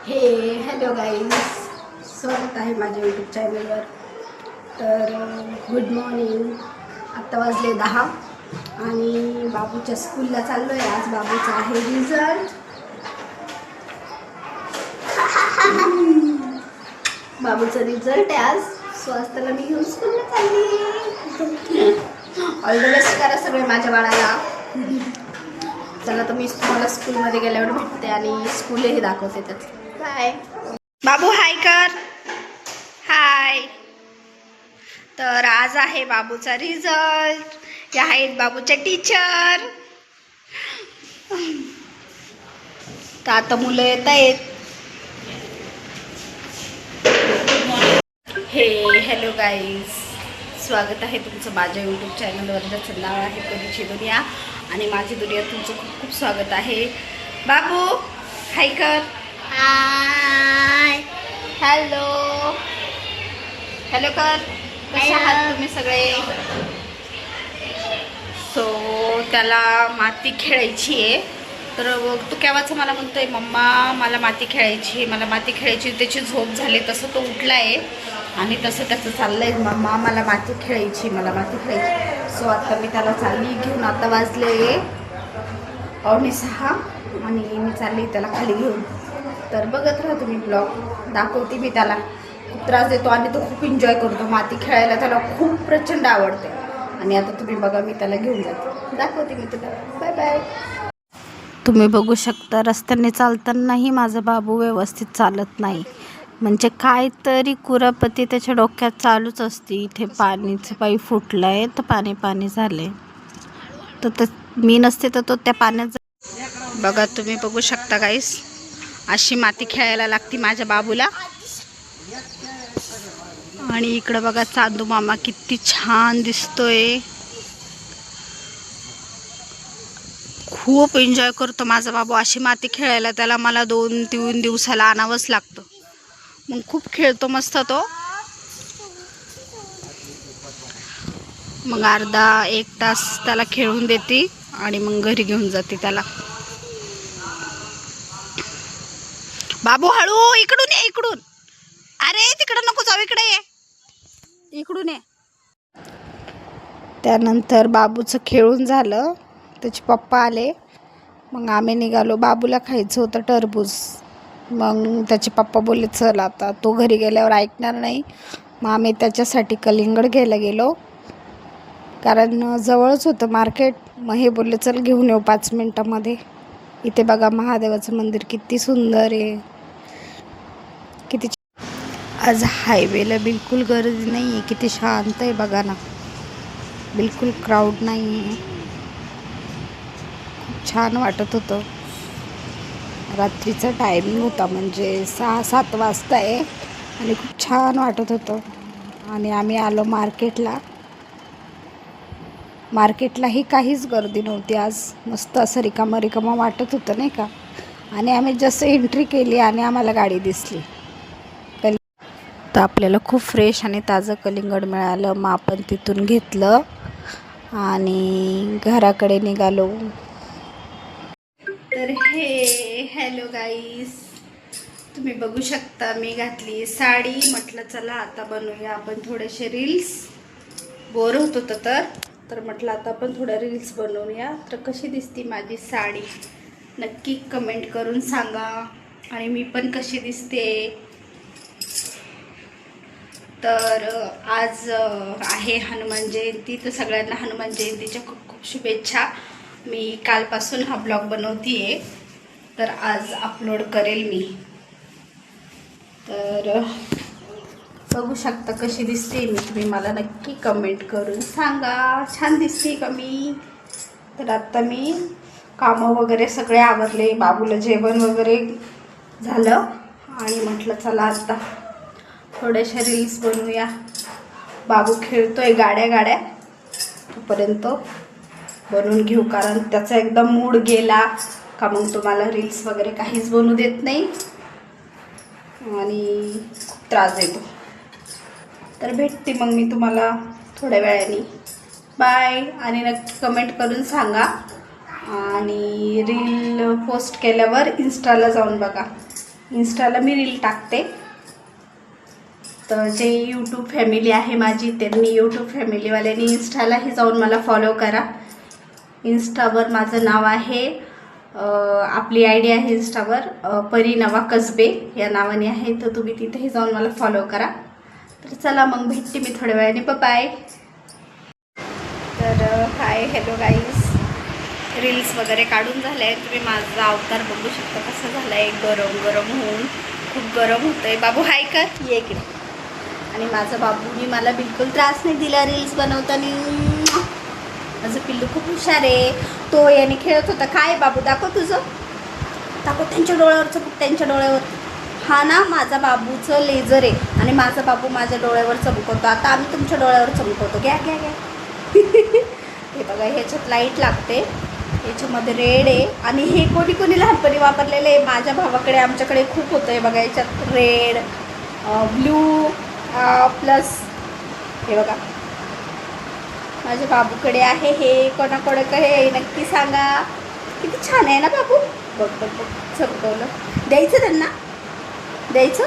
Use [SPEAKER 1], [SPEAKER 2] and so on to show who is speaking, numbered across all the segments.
[SPEAKER 1] हे hello guys, स्वागत आहे माझ्या यूट्यूब चॅनलवर. तर गुड मॉर्निंग. आत्ता वाजले 10 आणि बाबूच्या स्कूलला चाललो आहे. आज बाबूचा आहे रिझल्ट. बाबूचा रिझल्ट आहे आज. स्वास्थ्याला मी घेऊन स्कूलला चालली. ऑल द बेस्ट करा सगळे माझ्या बाळाला. चला तर मी तुम्हाला स्कूलमध्ये गेल्यावर भेटते आणि स्कूलही दाखवते त्याचं. बाय बाबू, हाय कर. हाय. तर आज आहे बाबूचा रिझल्ट. या आहेत बाबूच्या टीचर. तर आता मुलं येत आहेत. हे हॅलो गाईज, स्वागत आहे तुमचं माझ्या यूट्यूब चॅनलवर, ज्याचं नाव आहे परीची दुनिया. आणि माझी दुनिया तुमचं खूप खूप स्वागत आहे. बाबू हाय कर. हाय. हॅलो हॅलो कर. कसे आहात तुम्ही सगळे? सो त्याला माती खेळायची आहे. तर तो केव्हाच मला म्हणतोय, मम्मा मला माती खेळायची आहे, मला माती खेळायची. त्याची झोप झाली तसं तो उठला आहे आणि तसं त्याचं चाललं आहे, मम्मा मला माती खेळायची, मला माती खेळायची. सो आता मी त्याला चालली घेऊन. आता वाजले 5:45 आणि मी चालली त्याला खाली घेऊन. तर बघत राहा तुम्ही ब्लॉग, दाखवते मी त्याला. खूप त्रास देतो आणि तो खूप एन्जॉय करतो माती खेळायला. त्याला खूप प्रचंड आवडते. आणि आता तुम्ही बघा, मी त्याला घेऊन जाते, दाखवते मी तुला. Bye bye. तुम्ही बघू शकता, रस्त्याने चालतानाही माझा बाबू व्यवस्थित चालत नाही. म्हणजे काहीतरी कुरापती त्याच्या डोक्यात चालूच असते. इथे पाणीचं पाईप फुटलं आहे तर पाणी पाणी झाले. तर मी नसते तर तो त्या पाण्यात. बघा तुम्ही बघू शकता गाईस, अशी माती खेळायला लागती माझ्या बाबूला. आणि इकडं बघा चांदू मामा किती छान दिसतोय. खूप एन्जॉय करतो माझा बाबू अशी माती खेळायला. त्याला मला 2-3 दिवसाला आणावंच लागतं. मग खूप खेळतो मस्त तो. मग अर्धा 1 तास त्याला खेळून देते आणि मग घरी घेऊन जाते त्याला. बाबू हळू, इकडून ये, इकडून. अरे तिकडं नको जाऊ, इकडे ये, इकडून ये. त्यानंतर बाबूचं खेळून झालं, त्याचे पप्पा आले. मग आम्ही निघालो. बाबूला खायचं होतं टरबूज. मग त्याचे पप्पा बोलले चल आता. तो घरी गेल्यावर ऐकणार नाही. मग आम्ही त्याच्यासाठी कलिंगड घ्यायला गेलो, कारण जवळच होतं मार्केट. मग हे बोलले चल घेऊन येऊ 5 मिनटामध्ये. इथे बघा महादेवाचं मंदिर किती सुंदर आहे, किती. आज हायवेला बिलकुल गर्दी नाही आहे, किती शांत आहे बघा ना, बिलकुल क्राऊड नाही आहे. खूप छान वाटत होतं. रात्रीचा टायमिंग होता, म्हणजे 6-7 वाजता आहे आणि खूप छान वाटत होतं. आणि आम्ही आलो मार्केटला. मार्केटलाही काहीच गर्दी नव्हती आज. मस्त असं रिकामं रिकामं वाटत होतं नाही का. आणि आम्ही जसं एंट्री केली आणि आम्हाला गाडी दिसली, तर आपल्याला खूप फ्रेश आणि ताजं कलिंगड मिळालं. मग आपण तिथून घेतलं आणि घराकडे निघालो. तर हे हॅलो गाईस, तुम्ही बघू शकता मी घातली साडी. म्हटलं चला आता बनवूया आपण थोडेसे रील्स. बोर होत होतं तर म्हटलं आता आपण थोड्या रील्स बनवूया. तर कशी दिसती माझी साडी नक्की कमेंट करून सांगा. आणि मी पण कशी दिसते. तर आज आहे हनुमान जयंती, तर सगळ्यांना हनुमान जयंतीच्या खूप खूप शुभेच्छा. मी कालपासून हा ब्लॉग बनवते आहे, तर आज अपलोड करेल मी. तर बघू शकता कशी दिसते मी, तुम्ही मला नक्की कमेंट करून सांगा छान दिसते का मी. तर आत्ता मी कामं वगैरे सगळे आवरले, बाबूला जेवण वगैरे झालं आणि म्हटलं चला आता थोड्याशा रील्स बनवूया. बाबू खेळतोय गाड्या, तोपर्यंत बनवून घेऊ, कारण त्याचा एकदम मूड गेला का मग तुम्हाला रील्स वगैरे काहीच बनवू देत नाही आणि खूप त्रास देतो. तर भेटते मग मी तुम्हाला थोड्या वेळाने. बाय. आणि नक्की कमेंट करून सांगा. आणि रील पोस्ट केल्यावर इन्स्टाला जाऊन बघा. इंस्टाला मी रील टाकते. तर जे यूट्यूब फॅमिली आहे माझी, त्यांनी यूट्यूब फॅमिलीवाल्यांनी इंस्टालाही जाऊन मला फॉलो करा. इंस्टावर माझं नाव आहे, आपली आय डी आहे इंस्टावर परिनवा कसबे या नावाने आहे. तर तुम्ही तिथेही जाऊन मला फॉलो करा. तर चला मग भेटते मी थोड्या वेळाने. बाय. तर हाय हॅलो गाईज, रील्स वगैरे काढून झाले आहे. तुम्ही माझा अवतार बघू शकता कसा झाला आहे, गरम गरम होऊन. खूप गरम होतं आहे. बाबू हाय कर, ये इकडे. आणि माझा बाबूनी मला बिलकुल त्रास नाही दिला रील्स बनवताना. माझं पिल्लू खूप हुशार आहे. तो याने खेळत होता. काय बाबू दाखव तुझं, दाखव त्यांच्या डोळ्यावरचं बघ, त्यांच्या डोळ्यावर. हा ना माझा बाबूचं लेझर आहे आणि माझा बाबू माझ्या डोळ्यावर चमकवतो. आता आम्ही तुमच्या डोळ्यावर चमकवतो. घ्या घ्या घ्या. हे बघा, ह्याच्यात लाईट लागते, याच्यामध्ये रेड आहे. आणि हे कोणी कोणी लहानपणी वापरलेले आहे. माझ्या भावाकडे आमच्याकडे खूप होतं आहे बघा. याच्यात रेड, ब्लू प्लस हे बघा माझ्या बाबूकडे आहे. हे कोणाकडे हे नक्की सांगा. किती छान आहे ना बाबू. बघ बघ बघ चमकवलं. द्यायचं त्यांना, द्यायचं.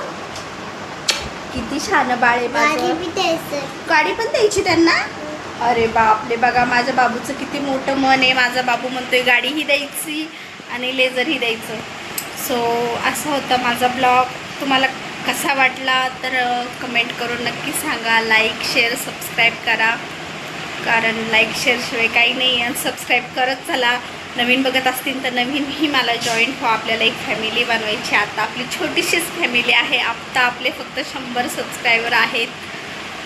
[SPEAKER 1] किती छान बाळे माझं. गाडी पण द्यायची त्यांना. अरे बापरे, बघा माझ्या बाबूचं किती मोठं मन आहे. माझा बाबू म्हणतोय गाडीही द्यायची आणि लेझरही द्यायचं. सो असा होता माझा ब्लॉग. तुम्हाला कसा वाटला तर कमेंट करून नक्की सांगा. लाईक शेअर सबस्क्राईब करा, कारण लाईक शेअरशिवाय काही नाही. आणि सबस्क्राईब करत चला. नवीन बघत असतील तर नवीनही मला जॉईन व्हा. आपल्याला एक फॅमिली बनवायची. आता आपली छोटीशीच फॅमिली आहे. आत्ता आपले फक्त 100 सबस्क्रायबर आहेत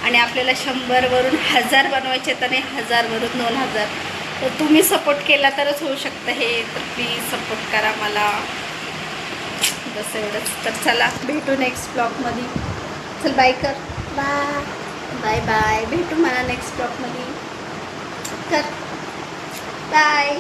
[SPEAKER 1] आणि आपल्याला 100वरून 1000 बनवायचे आहेत आणि 1000वरून 2000. तर तुम्ही सपोर्ट केला तरच होऊ शकतं हे. तर प्लीज सपोर्ट करा मला. बस एवढंच. तर चला भेटू नेक्स्ट ब्लॉगमध्ये. चल बाय कर. Bye bye. भेटू मला नेक्स्ट ब्लॉगमध्ये. कर बाय.